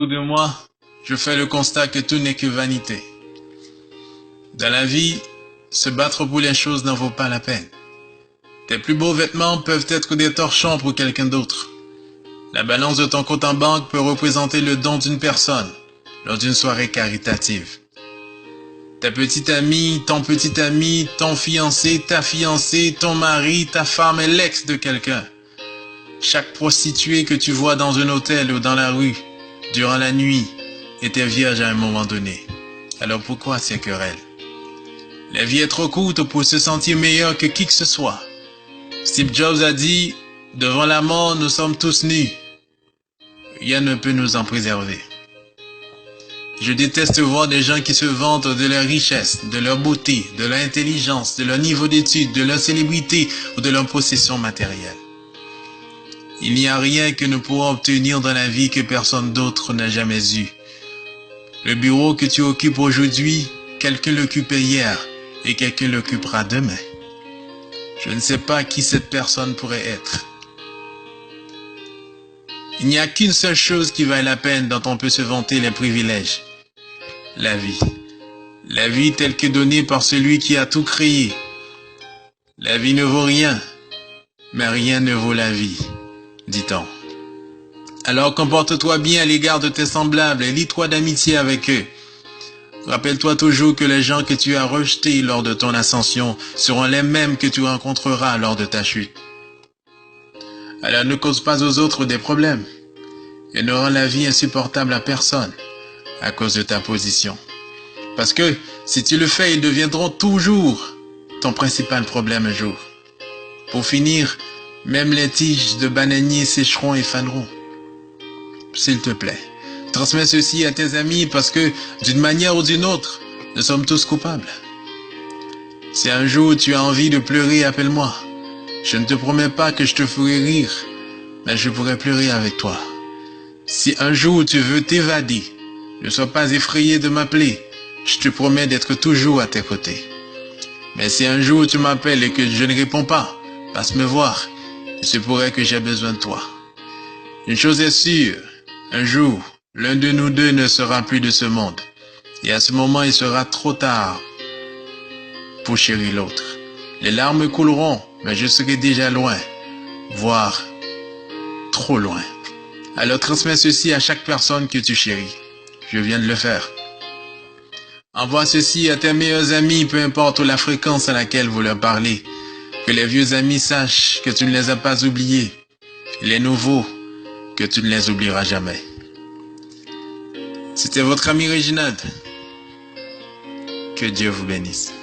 Autour de moi, je fais le constat que tout n'est que vanité. Dans la vie, se battre pour les choses n'en vaut pas la peine. Tes plus beaux vêtements peuvent être des torchons pour quelqu'un d'autre. La balance de ton compte en banque peut représenter le don d'une personne lors d'une soirée caritative. Ta petite amie, ton fiancé, ta fiancée, ton mari, ta femme est l'ex de quelqu'un. Chaque prostituée que tu vois dans un hôtel ou dans la rue, durant la nuit, était vierge à un moment donné. Alors pourquoi ces querelles? La vie est trop courte pour se sentir meilleur que qui que ce soit. Steve Jobs a dit, devant la mort, nous sommes tous nus. Rien ne peut nous en préserver. Je déteste voir des gens qui se vantent de leur richesse, de leur beauté, de leur intelligence, de leur niveau d'études, de leur célébrité ou de leur possession matérielle. Il n'y a rien que nous pourrons obtenir dans la vie que personne d'autre n'a jamais eu. Le bureau que tu occupes aujourd'hui, quelqu'un l'occupait hier et quelqu'un l'occupera demain. Je ne sais pas qui cette personne pourrait être. Il n'y a qu'une seule chose qui vaille la peine dont on peut se vanter les privilèges. La vie. La vie telle que donnée par celui qui a tout créé. La vie ne vaut rien, mais rien ne vaut la vie, dit-on. Alors comporte-toi bien à l'égard de tes semblables et lie-toi d'amitié avec eux. Rappelle-toi toujours que les gens que tu as rejetés lors de ton ascension seront les mêmes que tu rencontreras lors de ta chute. Alors ne cause pas aux autres des problèmes et ne rends la vie insupportable à personne à cause de ta position. Parce que si tu le fais, ils deviendront toujours ton principal problème un jour. Pour finir, même les tiges de bananier sécheront et faneront. S'il te plaît, transmets ceci à tes amis parce que, d'une manière ou d'une autre, nous sommes tous coupables. Si un jour tu as envie de pleurer, appelle-moi. Je ne te promets pas que je te ferai rire, mais je pourrai pleurer avec toi. Si un jour tu veux t'évader, ne sois pas effrayé de m'appeler. Je te promets d'être toujours à tes côtés. Mais si un jour tu m'appelles et que je ne réponds pas, passe me voir. Il se pourrait que j'ai besoin de toi. Une chose est sûre, un jour, l'un de nous deux ne sera plus de ce monde. Et à ce moment, il sera trop tard pour chérir l'autre. Les larmes couleront, mais je serai déjà loin, voire trop loin. Alors transmets ceci à chaque personne que tu chéris. Je viens de le faire. Envoie ceci à tes meilleurs amis, peu importe la fréquence à laquelle vous leur parlez. Que les vieux amis sachent que tu ne les as pas oubliés. Et les nouveaux, que tu ne les oublieras jamais. C'était votre ami Réginald. Que Dieu vous bénisse.